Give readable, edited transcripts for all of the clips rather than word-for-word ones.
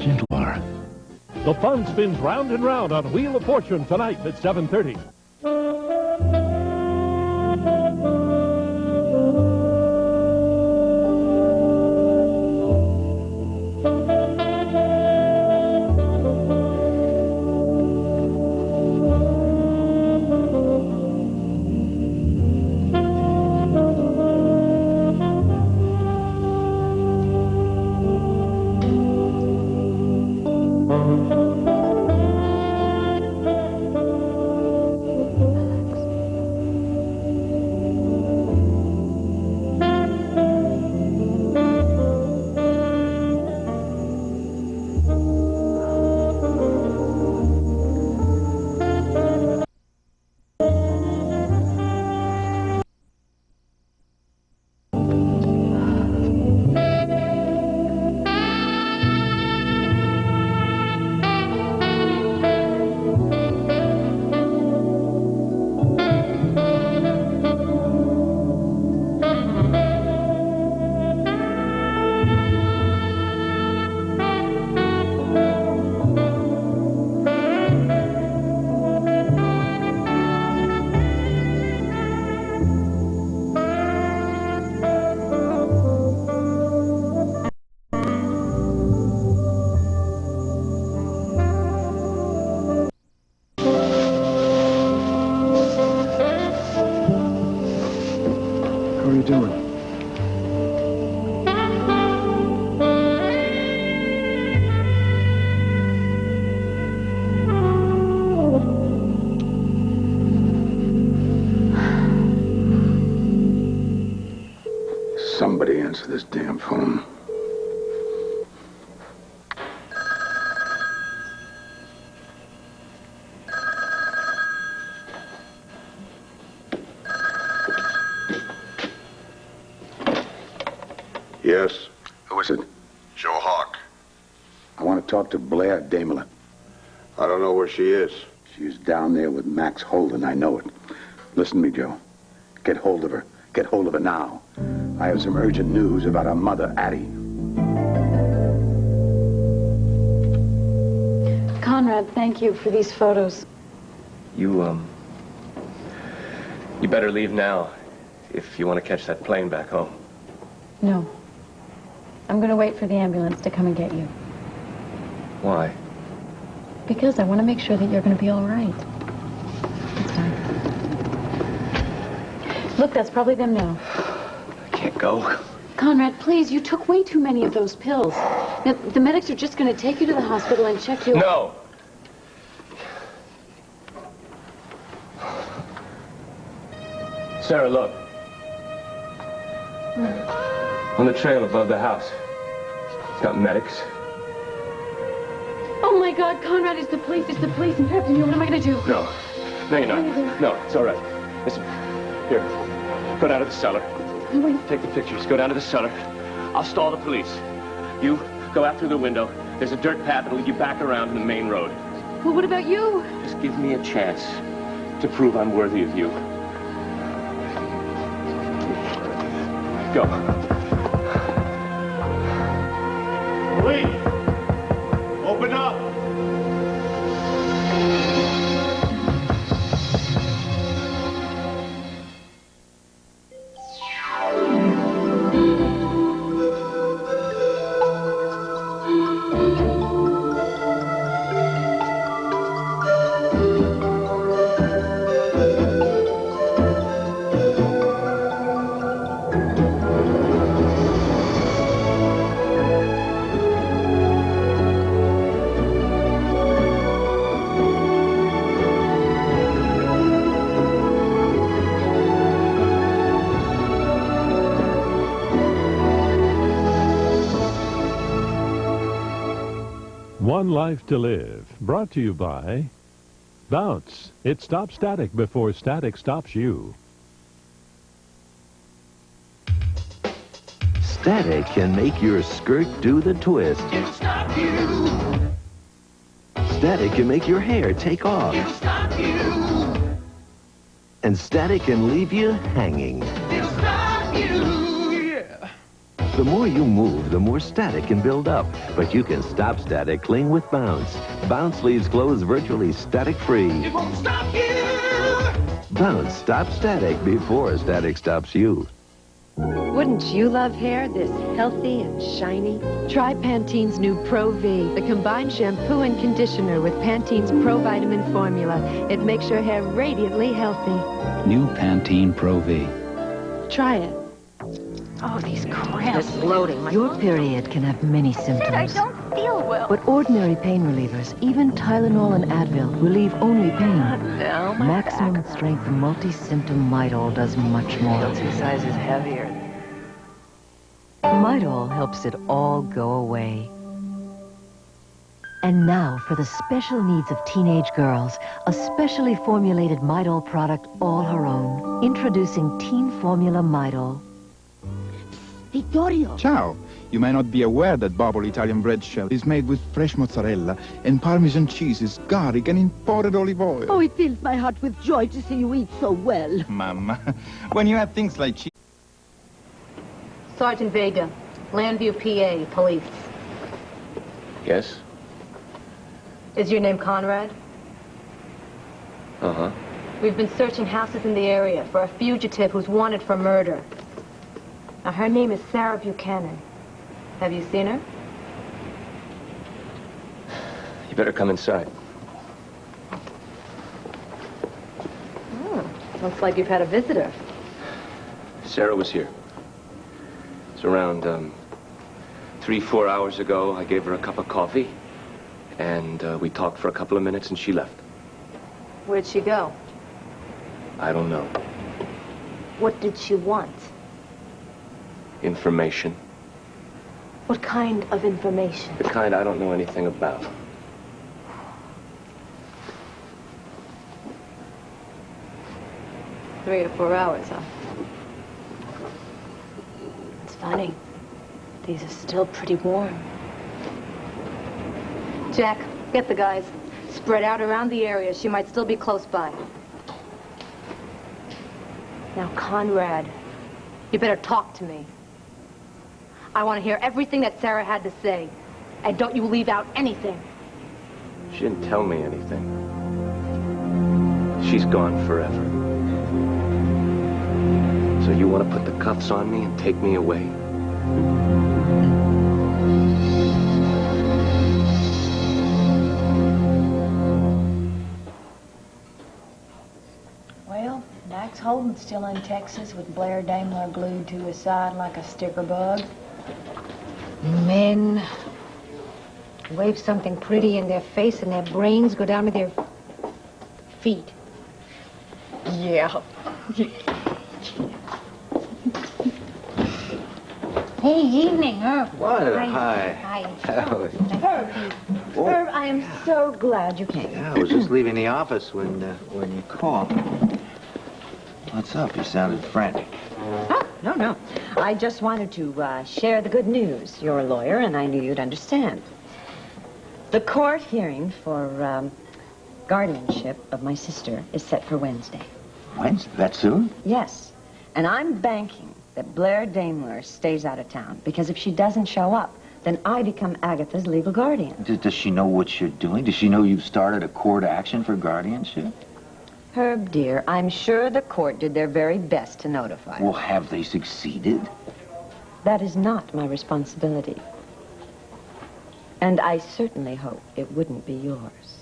gentle are. The fun spins round and round on Wheel of Fortune tonight at 7:30. How are you doing? Somebody answer this damn phone. Yes? Who is it? Joe Hawk. I want to talk to Blair Daimler. I don't know where she is. She's down there with Max Holden, I know it. Listen to me, Joe. Get hold of her. Get hold of her now. I have some urgent news about her mother, Addie. Conrad, thank you for these photos. You better leave now if you want to catch that plane back home. No. I'm going to wait for the ambulance to come and get you. Why? Because I want to make sure that you're going to be all right. It's fine. Look, that's probably them now. I can't go. Conrad, please, you took way too many of those pills. Now, the medics are just going to take you to the hospital and check you. No! Sarah, look. On the trail above the house. It's got medics. Oh, my God, Conrad, it's the police. It's the police. And Captain, what am I going to do? No. No, you're not. No, it's all right. Listen, here. Go down to the cellar. Oh, wait. Take the pictures. Go down to the cellar. I'll stall the police. You go out through the window. There's a dirt path that'll lead you back around to the main road. Well, what about you? Just give me a chance to prove I'm worthy of you. Go. Police! Open up! One Life to Live, brought to you by Bounce. It stops static before static stops you. Static can make your skirt do the twist. It'll stop you. Static can make your hair take off. It'll stop you. And static can leave you hanging. It'll stop you. Yeah. The more you move, the more static can build up. But you can stop static cling with Bounce. Bounce leaves clothes virtually static-free. It won't stop you. Bounce stops static before static stops you. Wouldn't you love hair this healthy and shiny? Try Pantene's new Pro V, the combined shampoo and conditioner with Pantene's Pro Vitamin formula. It makes your hair radiantly healthy. New Pantene Pro V. Try it. Oh, these cramps. This bloating. Your period can have many symptoms. I don't feel well. But ordinary pain relievers, even Tylenol and Advil, relieve only pain. No, my Maximum back. strength multi-symptom Midol does much more. Two sizes heavier. Midol helps it all go away. And now for the special needs of teenage girls, a specially formulated Midol product all her own. Introducing Teen Formula Midol. Vittorio! Ciao! You may not be aware that bubble Italian bread shell is made with fresh mozzarella and Parmesan cheeses, garlic and imported olive oil. Oh, it fills my heart with joy to see you eat so well. Mamma, when you have things like cheese... Sergeant Vega, Landview, PA, police. Yes? Is your name Conrad? Uh-huh. We've been searching houses in the area for a fugitive who's wanted for murder. Now, her name is Sarah Buchanan. Have you seen her? You better come inside. Oh, looks like you've had a visitor. Sarah was here. It's around 3-4 hours ago. I gave her a cup of coffee, and we talked for a couple of minutes, and she left. Where'd she go? I don't know. What did she want? Information. What kind of information? The kind I don't know anything about. Three or 4 hours, huh? It's funny. These are still pretty warm. Jack, get the guys. Spread out around the area. She might still be close by. Now, Conrad, you better talk to me. I want to hear everything that Sarah had to say. And don't you leave out anything. She didn't tell me anything. She's gone forever. So you want to put the cuffs on me and take me away? Well, Max Holden's still in Texas with Blair Daimler glued to his side like a sticker bug. Men wave something pretty in their face and their brains go down to their feet. Yeah. Hey, evening, Herb. What? Hi. Herb, Herb, I am so glad you came. yeah, I was just leaving the office when you called. What's up? You sounded frantic. Oh, no. I just wanted to share the good news. You're a lawyer, and I knew you'd understand. The court hearing for guardianship of my sister is set for Wednesday. Wednesday? That soon? Yes. And I'm banking that Blair Daimler stays out of town, because if she doesn't show up, then I become Agatha's legal guardian. Does she know what you're doing? Does she know you've started a court action for guardianship? Herb, dear, I'm sure the court did their very best to notify her. Well, have they succeeded? That is not my responsibility. And I certainly hope it wouldn't be yours.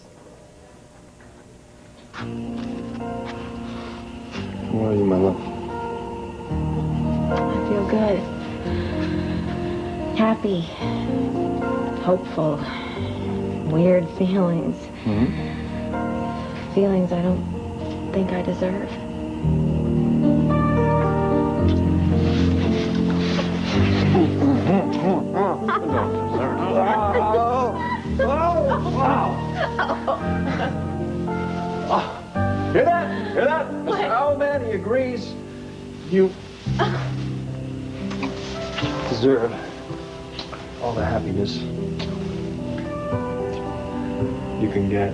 How are you, my love? I feel good. Happy. Hopeful. Weird feelings. Mm-hmm. Feelings I don't think I deserve. Hear that? Hear that? Mr. Owlman, he agrees. You deserve all the happiness you can get.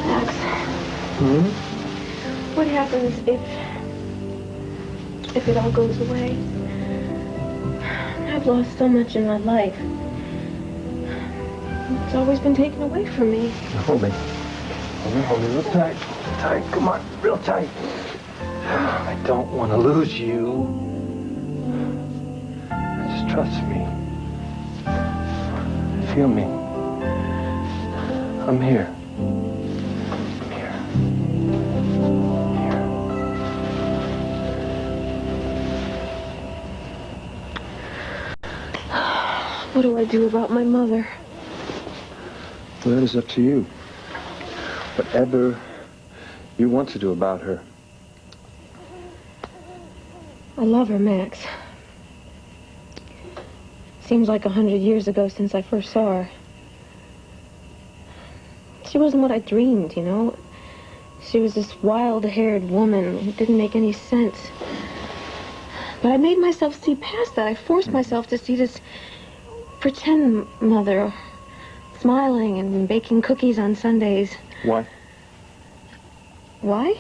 Max, what happens if if it all goes away. I've lost so much in my life. It's always been taken away from me. Hold me. Hold me real tight. Tight, come on, real tight. I don't want to lose you. Just trust me. Feel me. I'm here. I'm here. What do I do about my mother? Well, that is up to you. Whatever you want to do about her. I love her, Max. Seems like 100 years ago since I first saw her. She wasn't what I dreamed, you know. She was this wild-haired woman who didn't make any sense. But I made myself see past that. I forced myself to see this pretend mother, smiling and baking cookies on Sundays. Why? Why?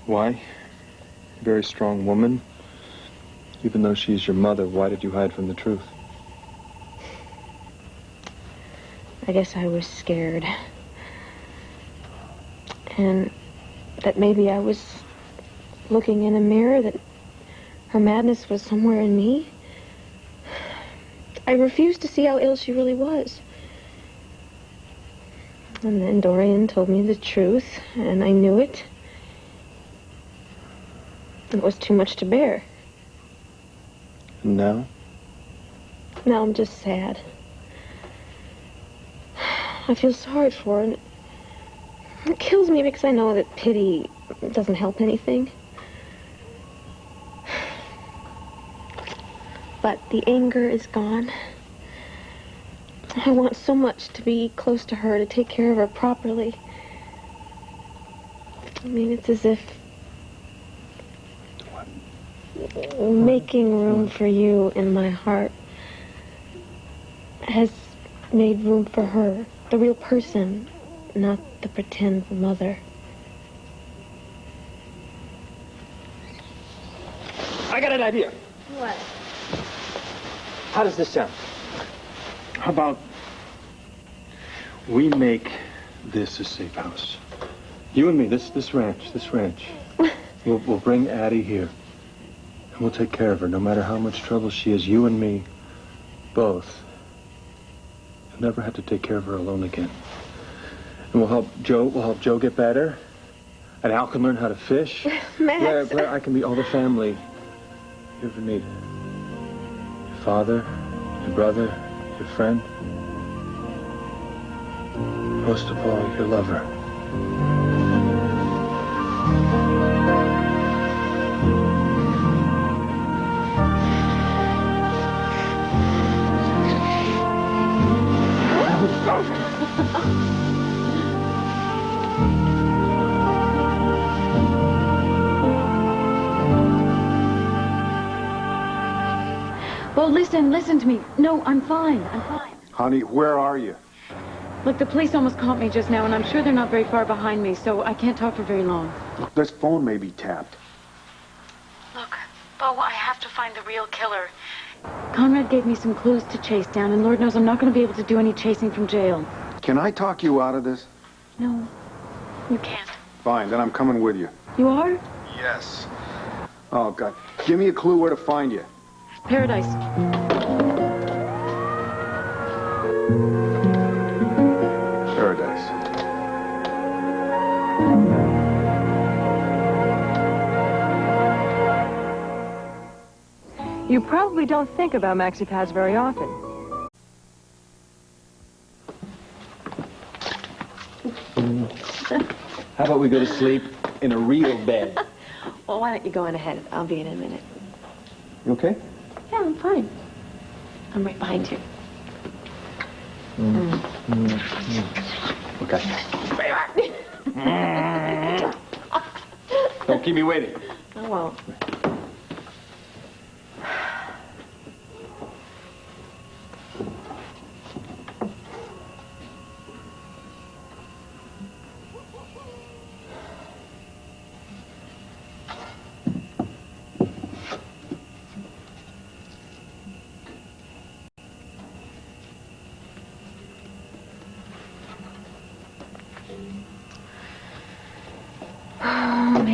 Why? Very strong woman. Even though she's your mother, why did you hide from the truth? I guess I was scared. And that maybe I was looking in a mirror, that her madness was somewhere in me. I refused to see how ill she really was. And then Dorian told me the truth, and I knew it. It was too much to bear. And now? Now I'm just sad. I feel sorry for her, and it kills me because I know that pity doesn't help anything. But the anger is gone. I want so much to be close to her, to take care of her properly. I mean, it's as if making room for you in my heart has made room for her, the real person, not the pretend mother. I got an idea. What? How does this sound? How about we make this a safe house? You and me, this ranch. We'll bring Addie here. And we'll take care of her, no matter how much trouble she is. You and me, both. You'll never have to take care of her alone again. And we'll help Joe get better. And Al can learn how to fish. Max. Blair, I can be all the family you ever need. Your father, your brother, your friend. Most of all, your lover. Well, listen to me. No, I'm fine. Honey, where are you? Look, the police almost caught me just now, and I'm sure they're not very far behind me, so I can't talk for very long. Look, this phone may be tapped. Look, Bo, I have to find the real killer. Conrad gave me some clues to chase down, and Lord knows I'm not going to be able to do any chasing from jail. Can I talk you out of this? No, you can't. Fine, then I'm coming with you. You are? Yes. Oh, God. Give me a clue where to find you. Paradise. Paradise. You probably don't think about maxi pads very often. How about we go to sleep in a real bed? Well, why don't you go on ahead? I'll be in a minute. You okay? Yeah, I'm fine. I'm right behind you. Okay. Don't keep me waiting. I won't.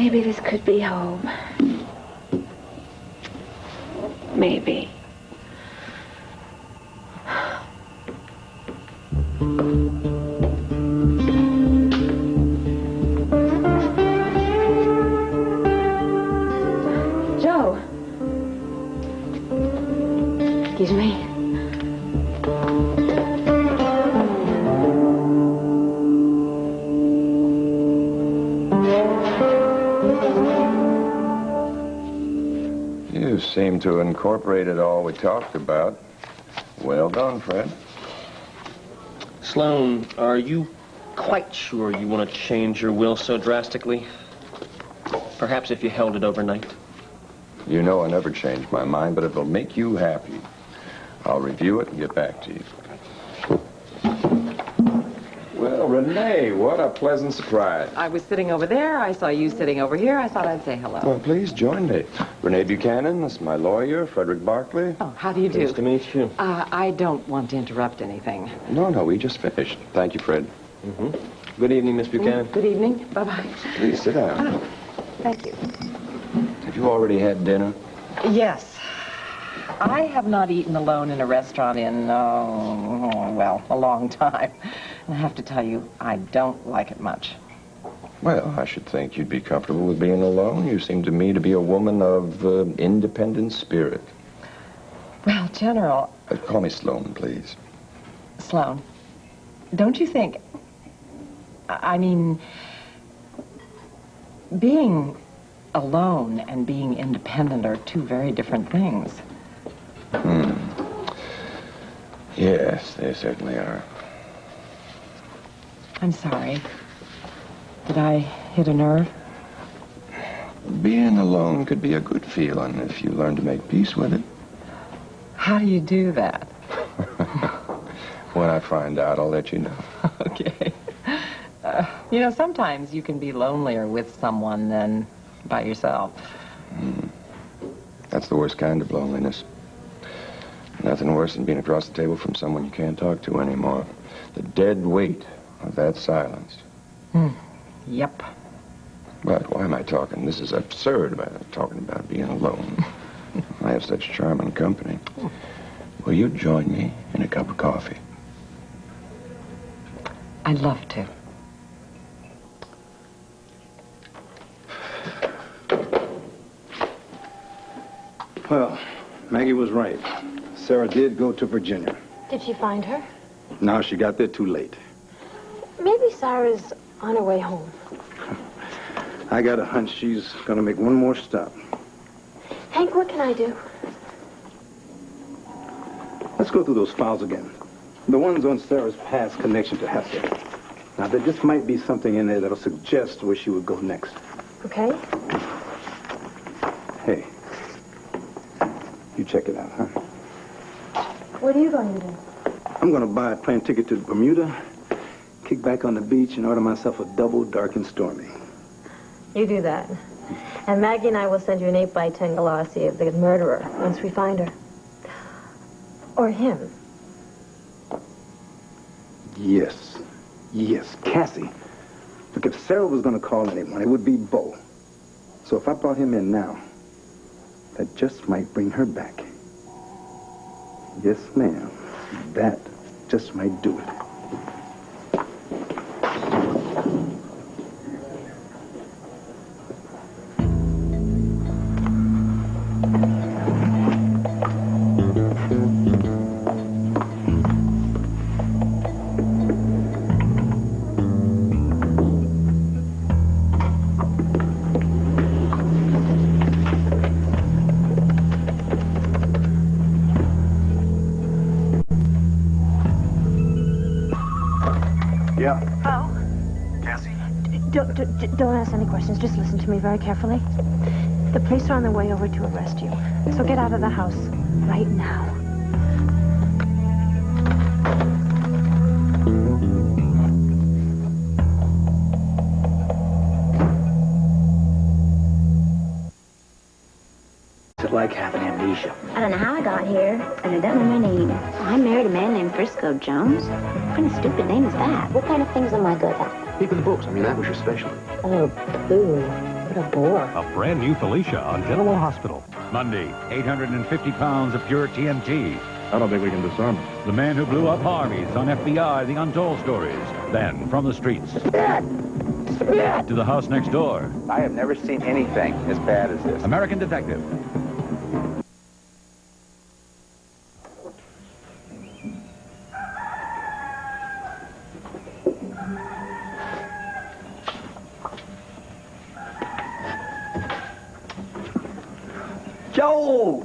Maybe this could be home. Maybe. Joe. Excuse me. You seem to have incorporated all we talked about. Well done, Fred. Sloan, are you quite sure you want to change your will so drastically? Perhaps if you held it overnight. You know I never change my mind, but it'll make you happy. I'll review it and get back to you. Well, Renee, what a pleasant surprise. I was sitting over there. I saw you sitting over here. I thought I'd say hello. Well, please join me. Renee Buchanan, this is my lawyer, Frederick Barkley. Oh, how do you do? Nice to meet you. I don't want to interrupt anything. No, we just finished. Thank you, Fred. Good evening, Miss Buchanan. Good evening. Bye-bye. Please sit down. Oh, thank you. Have you already had dinner? Yes. I have not eaten alone in a restaurant in, well, a long time. And I have to tell you, I don't like it much. Well, I should think you'd be comfortable with being alone. You seem to me to be a woman of independent spirit. Well, General... Call me Sloan, please. Sloan, don't you think... I mean, being alone and being independent are two very different things. Yes, they certainly are. I'm sorry. Did I hit a nerve? Being alone could be a good feeling if you learn to make peace with it. How do you do that? When I find out, I'll let you know. Okay. You know, sometimes you can be lonelier with someone than by yourself. That's the worst kind of loneliness. Nothing worse than being across the table from someone you can't talk to anymore. The dead weight of that silence. Yep. But why am I talking? This is absurd about talking about being alone. I have such charming company. Will you join me in a cup of coffee? I'd love to. Well, Maggie was right. Sarah did go to Virginia. Did she find her? No, she got there too late. Maybe Sarah's on her way home. I got a hunch she's gonna make one more stop. Hank, what can I do? Let's go through those files again. The ones on Sarah's past connection to Hester. Now, there just might be something in there that'll suggest where she would go next. Okay. Hey, you check it out, huh? What are you going to do? I'm gonna buy a plane ticket to Bermuda, kick back on the beach, and order myself a double dark and stormy. You do that. And Maggie and I will send you an 8x10 glossy of the murderer once we find her. Or him. Yes. Yes, Cassie. Look, if Sarah was gonna call anyone, it would be Bo. So if I brought him in now, that just might bring her back. Yes, ma'am. That just might do it. Yeah. Bo? Cassie? Don't ask any questions. Just listen to me very carefully. The police are on their way over to arrest you. So get out of the house right now. What's it like having amnesia? I don't know how I got here, and I don't know my name. I married a man named Frisco Jones. What kind of stupid name is that? What kind of things am I good at? Keeping the books. I mean, that was your specialty. Oh, boo. But What a bore. A brand new Felicia on General Hospital. Monday, 850 pounds of pure TNT. I don't think we can disarm him. The man who blew up armies on FBI, the untold stories. Then, from the streets. To the house next door. I have never seen anything as bad as this. American Detective.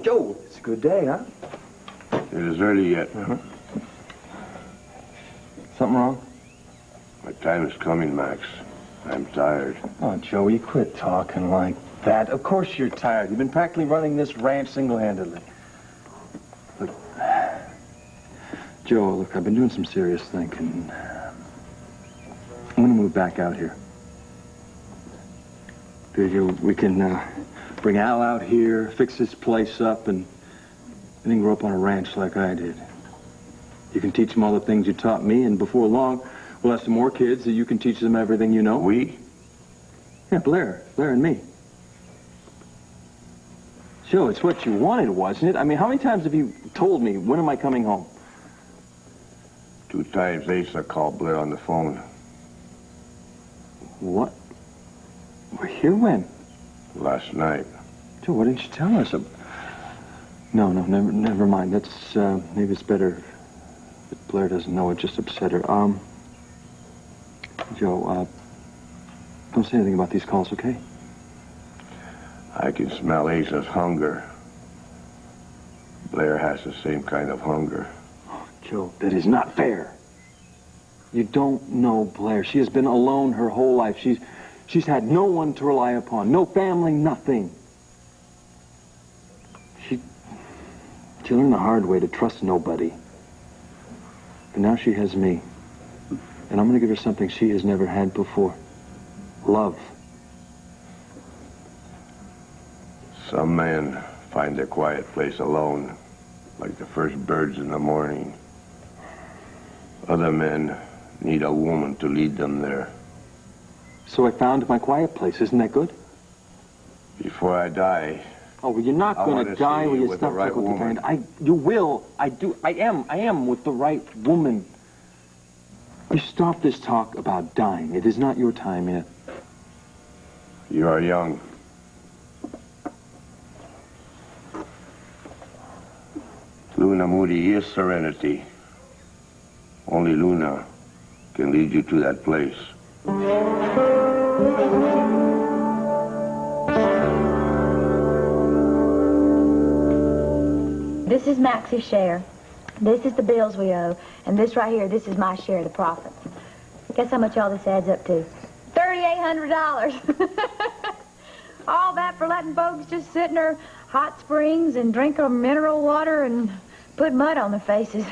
Joe, it's a good day, huh? It is early yet. Something wrong? My time is coming, Max. I'm tired. Oh, Joey, quit talking like that. Of course you're tired. You've been practically running this ranch single-handedly. Look, Joe, look, I've been doing some serious thinking. I'm going to move back out here. Figure we can bring Al out here, fix this place up, and then grow up on a ranch like I did. You can teach them all the things you taught me, and before long, we'll have some more kids that you can teach them everything you know. We? Yeah, Blair and me. Joe, it's what you wanted, wasn't it? I mean, how many times have you told me, when am I coming home? 2 times Asa called Blair on the phone. What? We're here when? Last night. Joe, why didn't you tell us? No, never mind. That's, maybe it's better if Blair doesn't know it, just upset her. Joe, don't say anything about these calls, okay? I can smell Asa's hunger. Blair has the same kind of hunger. Oh, Joe, that is not fair. You don't know Blair. She has been alone her whole life. She's had no one to rely upon. No family, nothing. She learned the hard way to trust nobody. But now she has me. And I'm going to give her something she has never had before. Love. Some men find a quiet place alone, like the first birds in the morning. Other men need a woman to lead them there. So I found my quiet place. Isn't that good? Before I die... Oh, well, you're not going to die when you stuff like with the kind. You will. I do. I am with the right woman. You stop this talk about dying. It is not your time yet. You are young. Luna Moody is serenity. Only Luna can lead you to that place. This is Maxie's share. This is the bills we owe. And this right here, this is my share of the profits. Guess how much all this adds up to? $3,800. All that for letting folks just sit in their hot springs and drink their mineral water and put mud on their faces.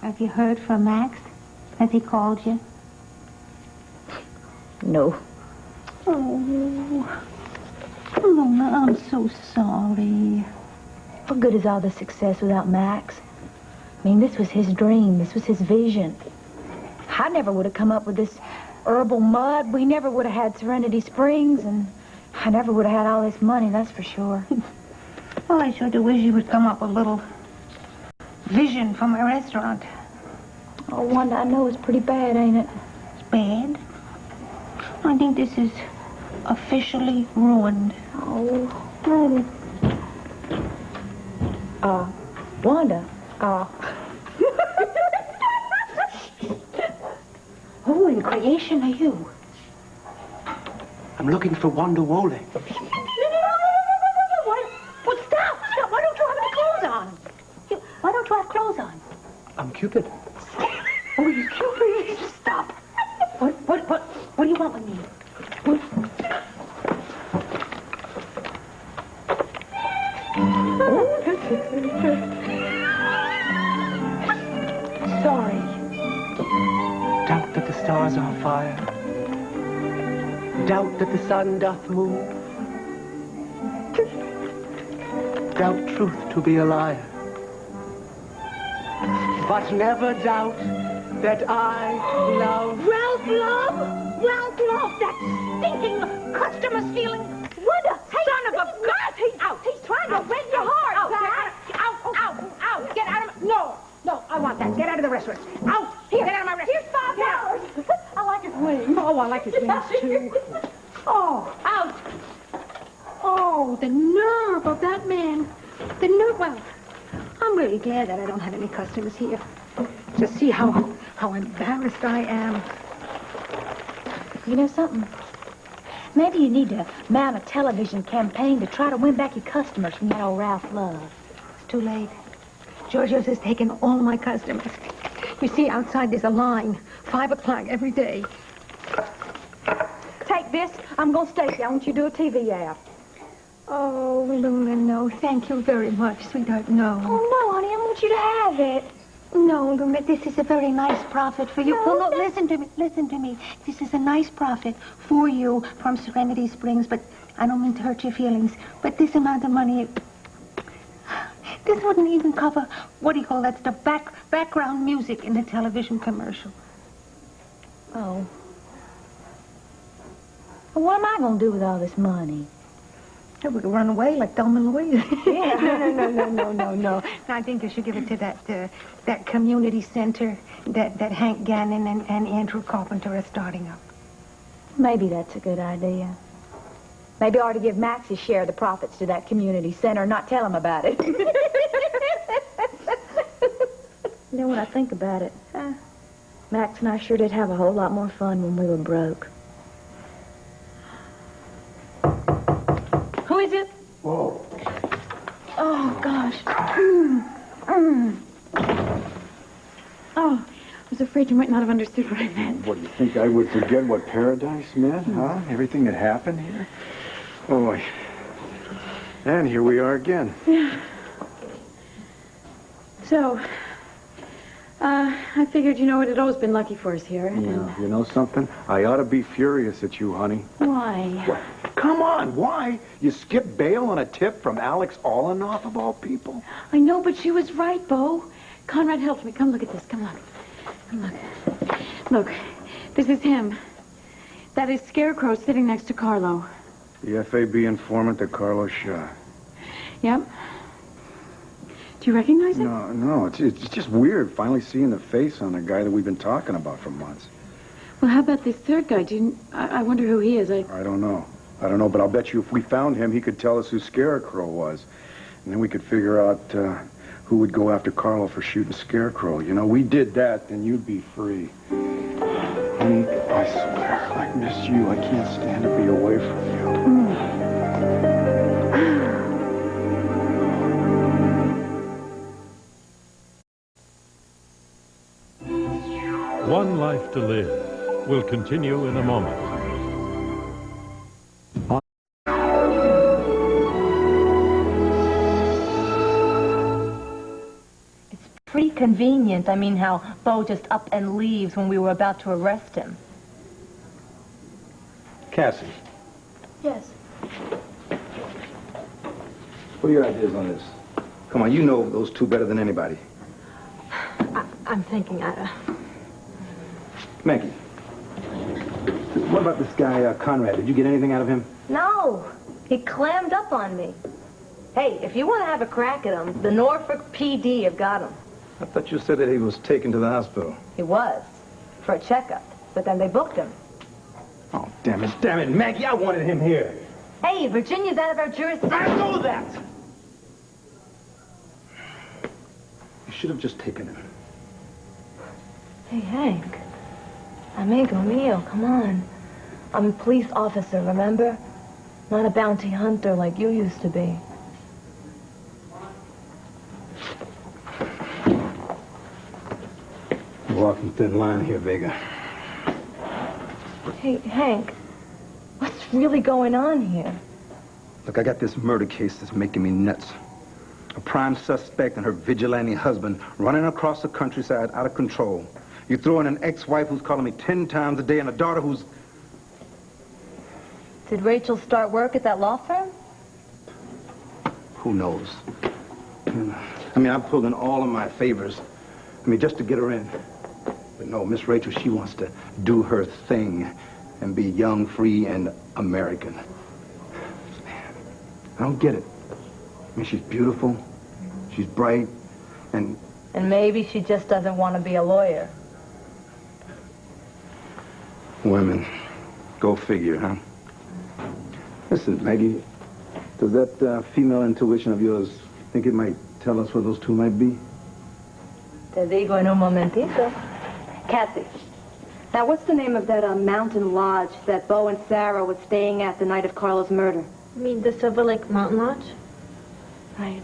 Have you heard from Max? Has he called you? No. Oh, Luna, I'm so sorry. What good is all the success without Max? I mean, this was his dream. This was his vision. I never would have come up with this herbal mud. We never would have had Serenity Springs, and I never would have had all this money, that's for sure. Well, I sure do wish you would come up with a little vision for my restaurant. Oh, Wanda, I know it's pretty bad, ain't it? It's bad? I think this is officially ruined. Oh, Wanda. Who in creation are you? I'm looking for Wanda Wole. Well, stop! Why don't you have any clothes on? Why don't you have clothes on? I'm Cupid. Oh, you Cupid! Stop! What do you want with me? Sorry. Doubt that the stars are fire. Doubt that the sun doth move. Doubt truth to be a liar. But never doubt that I love... Ralph, love? bouncing off that stinking customer stealing. What a son of a bitch! He's trying to break your heart, Pat. Out! Get out of my... No, I want that. Get out of the restaurant. Out! Here, get out of my restaurant. Here's $5. I like his wings. Oh, I like his wings, too. Oh, out! Oh, the nerve of that man. The nerve. Well, I'm really glad that I don't have any customers here. Just see how embarrassed I am. You know something? Maybe you need to mount a television campaign to try to win back your customers from that old Ralph Love. It's too late. Georgios has taken all my customers. You see, outside there's a line. 5 o'clock every day. Take this. I'm going to Stacy. I want you to do a TV ad. Oh, Luna, no. Thank you very much, sweetheart. No. Oh, no, honey. I want you to have it. No, Luna, this is a very nice profit for you. No, no, listen to me. This is a nice profit for you from Serenity Springs, but I don't mean to hurt your feelings. But this amount of money, this wouldn't even cover, what do you call that, the background music in the television commercial. Oh. Well, what am I going to do with all this money? We could run away like Thelma and Louise. Yeah. No. I think you should give it to that community center that Hank Gannon and Andrew Carpenter are starting up. Maybe that's a good idea. Maybe I ought to give Max his share of the profits to that community center and not tell him about it. You know what I think about it? Max and I sure did have a whole lot more fun when we were broke. Who is it? Whoa. Oh, gosh. Oh, I was afraid you might not have understood what I meant. What, do you think I would forget what paradise meant, huh? Everything that happened here? Oh, and here we are again. Yeah. So, I figured, it had always been lucky for us here. Yeah, you know something? I ought to be furious at you, honey. Why? What? Come on, why? You skipped bail on a tip from Alex Olenoff, of all people? I know, but she was right, Bo. Conrad helped me. Come look at this. Come look. Look, this is him. That is Scarecrow sitting next to Carlo. The FAB informant that Carlos shot. Yep. Do you recognize him? No, it's just weird finally seeing the face on the guy that we've been talking about for months. Well, how about this third guy? I wonder who he is. I don't know, but I'll bet you if we found him, he could tell us who Scarecrow was. And then we could figure out who would go after Carlo for shooting Scarecrow. We did that, then you'd be free. Honey, I swear, I miss you. I can't stand to be away from you. One Life to Live will continue in a moment. It's pretty convenient. I mean, how Bo just up and leaves when we were about to arrest him. Cassie, Yes. what are your ideas on this? Come on, you know those two better than anybody. I'm thinking, Maggie, what about this guy, Conrad? Did you get anything out of him? No, he clammed up on me. Hey, if you want to have a crack at him, the Norfolk PD have got him. I thought you said that he was taken to the hospital. He was, for a checkup, but then they booked him. Oh, damn it, Maggie, I wanted him here. Hey, Virginia's out of our jurisdiction. I know that! You should have just taken him. Hey, Hank. Amigo mio, come on. I'm a police officer, remember? Not a bounty hunter like you used to be. You're walking thin line here, Vega. Hey, Hank. What's really going on here? Look, I got this murder case that's making me nuts. A prime suspect and her vigilante husband running across the countryside out of control. You throw in an ex-wife who's calling me 10 times a day and a daughter who's... Did Rachel start work at that law firm? Who knows? I mean, I pulled in all of my favors. just to get her in. But no, Miss Rachel, she wants to do her thing. and be young, free, and American. I don't get it. I mean, she's beautiful, she's bright, and maybe she just doesn't want to be a lawyer. women. Go figure, huh? Listen, Maggie, does that female intuition of yours think it might tell us where those two might be? Te digo en un momentito. Cassie, now what's the name of that mountain lodge that Bo and Sarah were staying at the night of Carla's murder? You mean the Silver Lake Mountain Lodge? Right.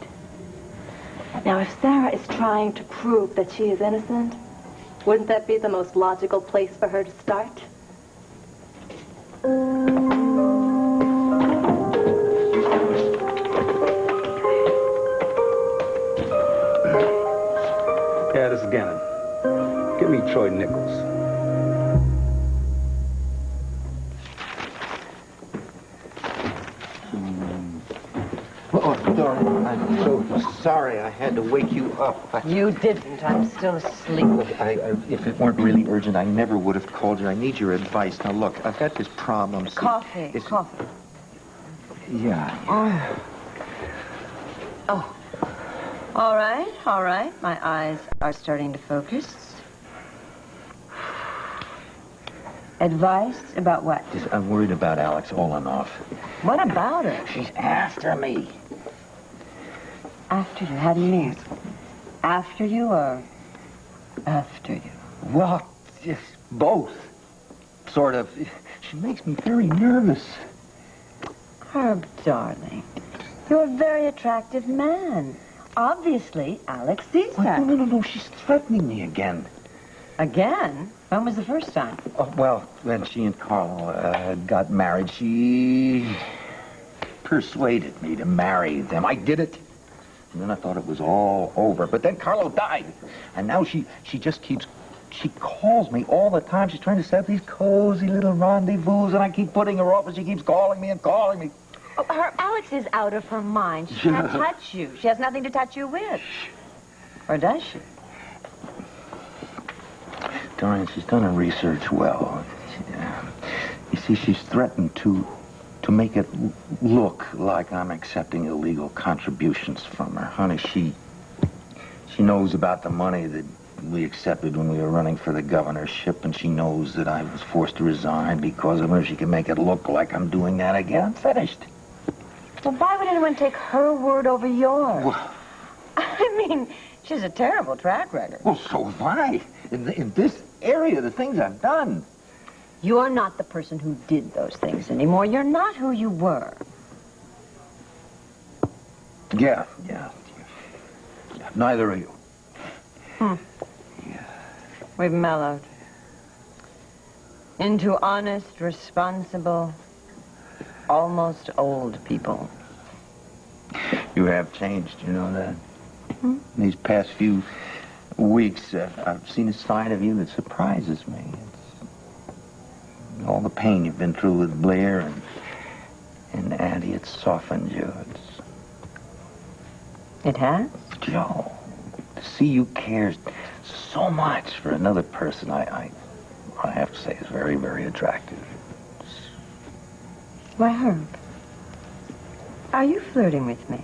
Now, if Sarah is trying to prove that she is innocent, wouldn't that be the most logical place for her to start? Yeah, this is Gannon. Give me Troy Nichols. Oh, Doran, I'm so sorry I had to wake you up. You didn't. I'm still asleep. Look, if it weren't really urgent, I never would have called you. I need your advice. Now, look, I've got this problem. See, Coffee. Coffee. Yeah. Oh. All right. My eyes are starting to focus. Advice about what? I'm worried about Alex Olanoff. What about her? She's after me. After you? How do you mean? After you or after you? Well, just both. Sort of. She makes me very nervous. Herb, darling, you're a very attractive man. Obviously, Alex sees that. No. She's threatening me again. Again? When was the first time? Oh, well, when she and Carlo got married, she persuaded me to marry them. I did it. And then I thought it was all over. But then Carlo died. And now she just keeps... She calls me all the time. She's trying to set up these cozy little rendezvous, and I keep putting her off, and she keeps calling me and calling me. Oh, Alex is out of her mind. She can't touch you. She has nothing to touch you with. Or does she? Dorian, she's done her research well. You see, she's threatened to make it look like I'm accepting illegal contributions from her. Honey, she knows about the money that we accepted when we were running for the governorship, and she knows that I was forced to resign because of her. She can make it look like I'm doing that again. I'm finished. Well, why would anyone take her word over yours? Well, I mean, she has a terrible track record. Well, so have I. In this area, the things I've done. You're not the person who did those things anymore. You're not who you were. Yeah. Neither are you. Yeah. We've mellowed into honest, responsible, almost old people. You have changed, you know that? In these past few weeks, I've seen a side of you that surprises me. It's all the pain you've been through with Blair and Addie, it's softened you. It has? Joe, to see you care so much for another person, I have to say, is very, very attractive. Why, Herb? Are you flirting with me?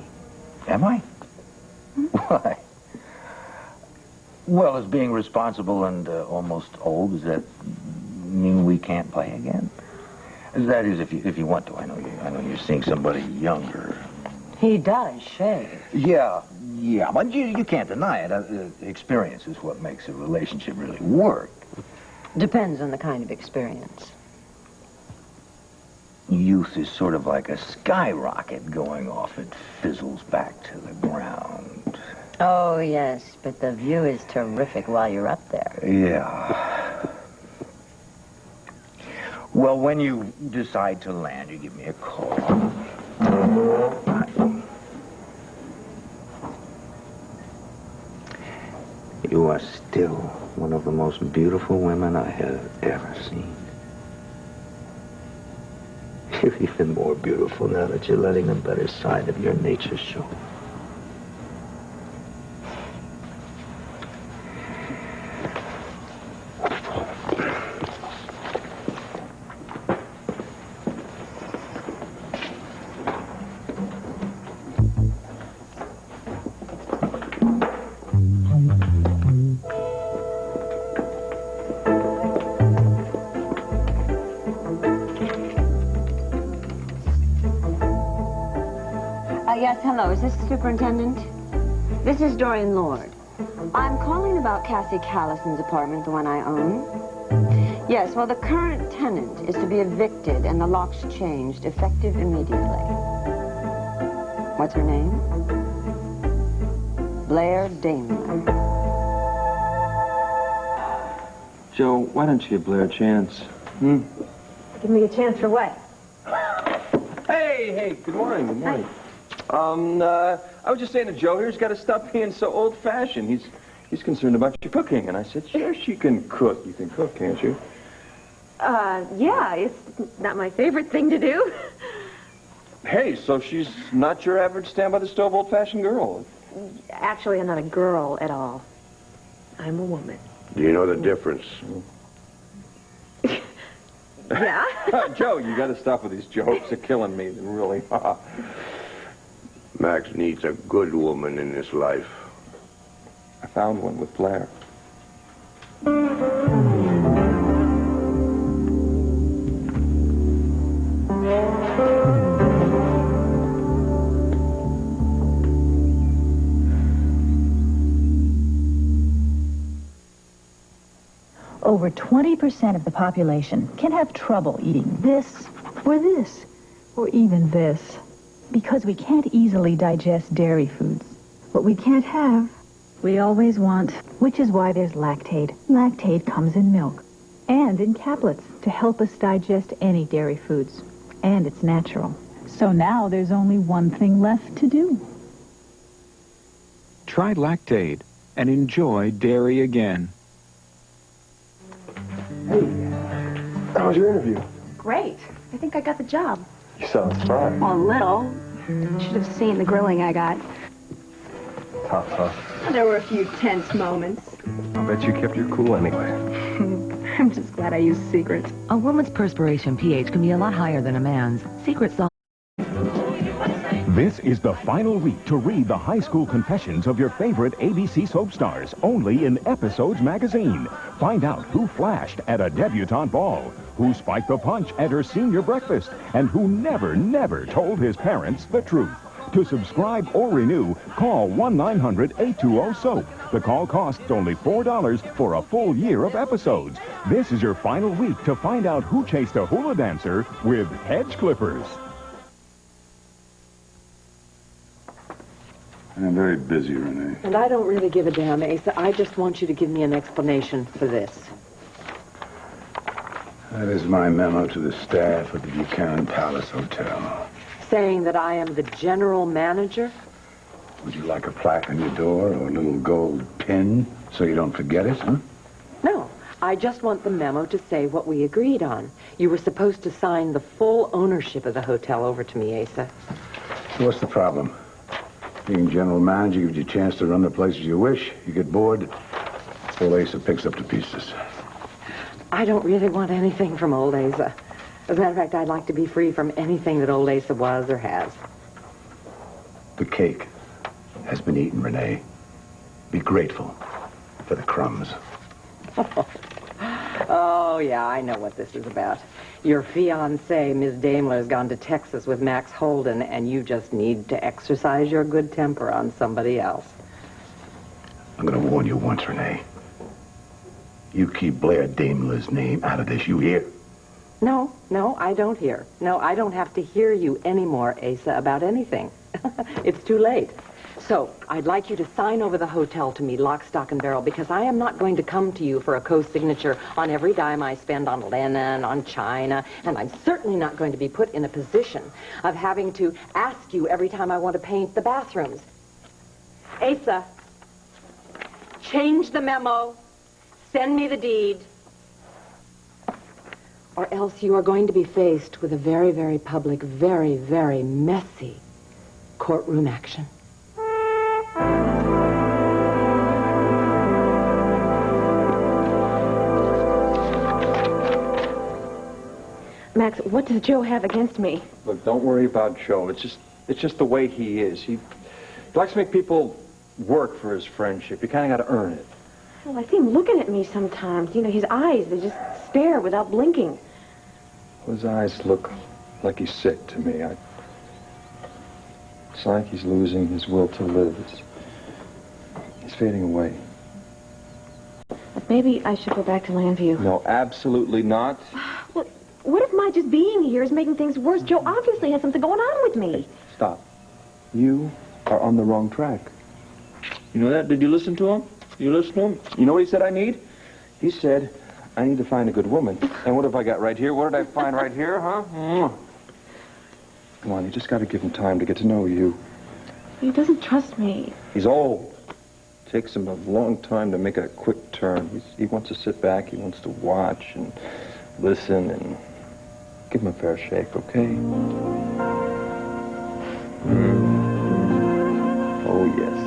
Am I? Why? Well, as being responsible and almost old, does that mean we can't play again? That is, if you want to. I know you're seeing somebody younger. He does shave. Yeah, but you can't deny it. Experience is what makes a relationship really work. Depends on the kind of experience. Youth is sort of like a skyrocket going off. It fizzles back to the ground. Oh, yes, but the view is terrific while you're up there. Yeah. Well, when you decide to land, you give me a call. You are still one of the most beautiful women I have ever seen. You're even more beautiful now that you're letting the better side of your nature show. hello. Is this the superintendent? This is Dorian Lord. I'm calling about Cassie Callison's apartment, the one I own. Yes, well, the current tenant is to be evicted and the locks changed, effective immediately. What's her name? Blair Daimler. Joe, why don't you give Blair a chance? Give me a chance for what? Hey, good morning, good morning. I was just saying to Joe, here's got to stop being so old-fashioned. He's concerned about your cooking. And I said, sure, she can cook. You can cook, can't you? Yeah, it's not my favorite thing to do. Hey, so she's not your average stand-by-the-stove old-fashioned girl. Actually, I'm not a girl at all. I'm a woman. Do you know the difference? Yeah? Joe, you got to stop with these jokes. They're killing me, they're really. Max needs a good woman in his life. I found one with Blair. Over 20% of the population can have trouble eating this, or even this, because we can't easily digest dairy foods. What we can't have, we always want, which is why there's Lactaid. Lactaid comes in milk and in caplets to help us digest any dairy foods, and it's natural. So now there's only one thing left to do. Try Lactaid and enjoy dairy again. Hey, how was your interview? Great. I think I got the job. You sound surprised. Well, a little. Should have seen the grilling I got. Tough, huh? There were a few tense moments. I'll bet you kept your cool anyway. I'm just glad I used secrets. A woman's perspiration pH can be a lot higher than a man's. Secret sauce. This is the final week to read the high school confessions of your favorite ABC soap stars, only in Episodes magazine. Find out who flashed at a debutante ball, who spiked the punch at her senior breakfast, and who never told his parents the truth. To subscribe or renew, call 1-900-820-SOAP. The call costs only $4 for a full year of episodes. This is your final week to find out who chased a hula dancer with hedge clippers. I'm very busy, Renee. And I don't really give a damn, Asa. I just want you to give me an explanation for this. That is my memo to the staff at the Buchanan Palace Hotel. Saying that I am the general manager? Would you like a plaque on your door or a little gold pin so you don't forget it, huh? No. I just want the memo to say what we agreed on. You were supposed to sign the full ownership of the hotel over to me, Asa. So what's the problem? Being general manager gives you a chance to run the place as you wish. You get bored, old Asa picks up the pieces. I don't really want anything from old Asa. As a matter of fact, I'd like to be free from anything that old Asa was or has. The cake has been eaten, Renee. Be grateful for the crumbs. Oh, yeah, I know what this is about. Your fiancée, Miss Daimler, has gone to Texas with Max Holden, and you just need to exercise your good temper on somebody else. I'm going to warn you once, Renee. You keep Blair Daimler's name out of this, you hear? No, I don't hear. No, I don't have to hear you anymore, Asa, about anything. It's too late. So, I'd like you to sign over the hotel to me, lock, stock, and barrel, because I am not going to come to you for a co-signature on every dime I spend on linen, on china, and I'm certainly not going to be put in a position of having to ask you every time I want to paint the bathrooms. Asa, change the memo, send me the deed, or else you are going to be faced with a very, very public, very, very messy courtroom action. Max, what does Joe have against me? Look, don't worry about Joe. It's just the way he is. He likes to make people work for his friendship. You kind of got to earn it. Well, I see him looking at me sometimes. You know, his eyes, they just stare without blinking. His eyes look like he's sick to me. It's like he's losing his will to live. He's fading away. Maybe I should go back to Landview. No, absolutely not. Well, what if my just being here is making things worse? Joe obviously has something going on with me. Stop. You are on the wrong track. You know that? Did you listen to him? You listen to him? You know what he said I need? He said, I need to find a good woman. And what have I got right here? What did I find right here, huh? Come on, you just got to give him time to get to know you. He doesn't trust me. He's old. Takes him a long time to make a quick turn. He wants to sit back. He wants to watch and listen and give him a fair shake, okay? Oh, yes.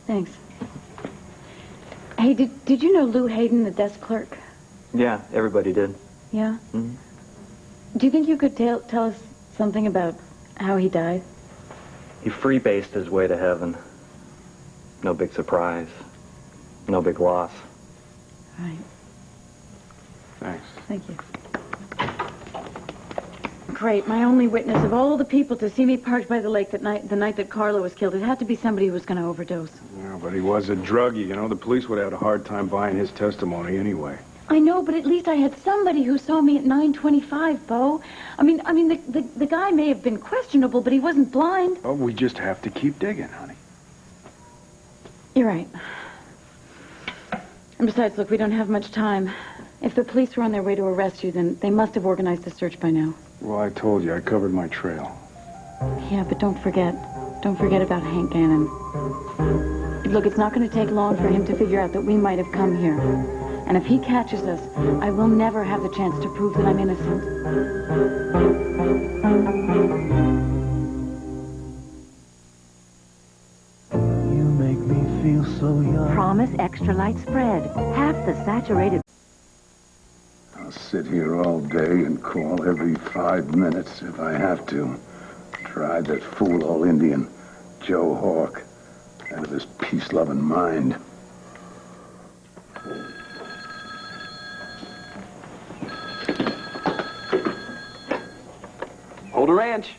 Thanks. Hey, did you know Lou Hayden, the desk clerk? Yeah, everybody did. Yeah? Mm-hmm. Do you think you could tell us something about how he died? He freebased his way to heaven. No big surprise. No big loss. Right. Thanks. Thank you. Great. My only witness of all the people to see me parked by the lake the night that Carlo was killed. It had to be somebody who was going to overdose. Yeah, but he was a druggie, you know. The police would have had a hard time buying his testimony anyway. I know, but at least I had somebody who saw me at 9:25, Bo. I mean, the guy may have been questionable, but he wasn't blind. Oh, we just have to keep digging, honey. You're right. And besides, look, we don't have much time. If the police were on their way to arrest you, then they must have organized the search by now. Well, I told you, I covered my trail. Yeah, but don't forget. Don't forget about Hank Gannon. Look, it's not going to take long for him to figure out that we might have come here. And if he catches us, I will never have the chance to prove that I'm innocent. You make me feel so young. Promise extra light spread. Half the saturated... I'll sit here all day and call every 5 minutes if I have to. Drive that fool old Indian, Joe Hawk, out of his peace-loving mind. Hold a ranch.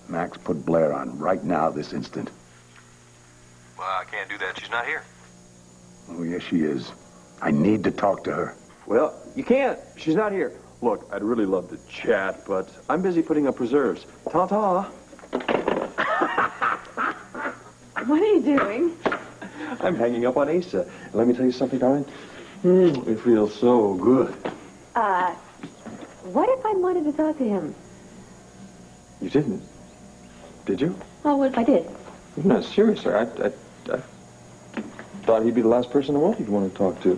Max, put Blair on right now, this instant. Well, I can't do that. She's not here. Oh, yes, she is. I need to talk to her. Well, you can't. She's not here. Look, I'd really love to chat, but I'm busy putting up reserves. Ta-ta. What are you doing? I'm hanging up on Asa. And let me tell you something, darling. It feels so good. What if I wanted to talk to him? You didn't, did you? Oh, what if I did? No, seriously. I thought he'd be the last person in the world you'd want to talk to.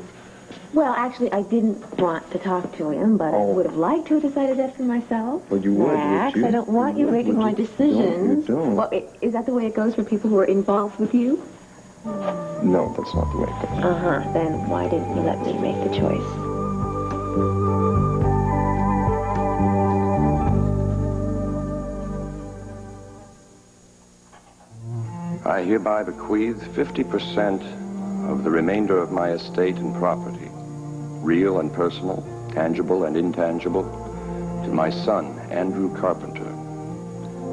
Well, actually, I didn't want to talk to him, but I would have liked to have decided that for myself. Well, you would, Max, you? I don't want you making my decisions. You don't. Well, is that the way it goes for people who are involved with you? No, that's not the way it goes. Uh-huh. Then why didn't you let me make the choice? I hereby bequeath 50% of the remainder of my estate and property, real and personal, tangible and intangible, to my son, Andrew Carpenter,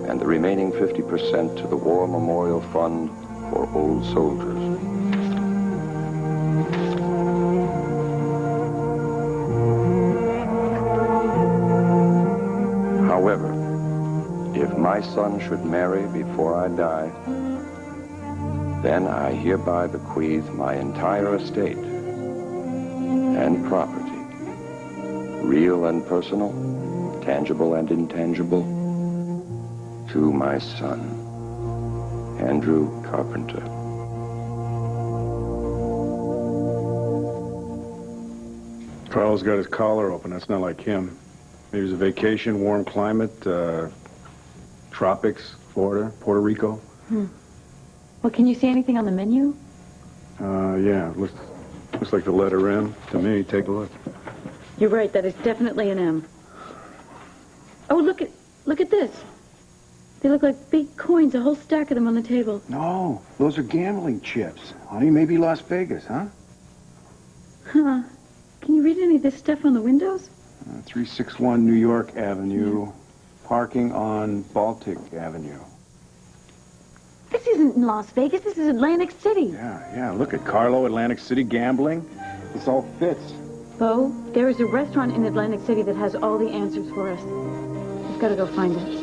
and the remaining 50% to the War Memorial Fund for Old Soldiers. However, if my son should marry before I die, then I hereby bequeath my entire estate and property, real and personal, tangible and intangible, to my son, Andrew Carpenter. Carl's got his collar open. That's not like him. Maybe it's a vacation, warm climate, tropics, Florida, Puerto Rico. Well, can you see anything on the menu? Yeah, looks like the letter M to me. Take a look. You're right. That is definitely an M. Oh, look at this. They look like big coins, a whole stack of them on the table. No, those are gambling chips. Honey, maybe Las Vegas, huh? Huh. Can you read any of this stuff on the windows? 361 New York Avenue. Parking on Baltic Avenue. This isn't in Las Vegas. This is Atlantic City. Yeah. Look at Carlo, Atlantic City gambling. This all fits. Bo, there is a restaurant in Atlantic City that has all the answers for us. We've got to go find it.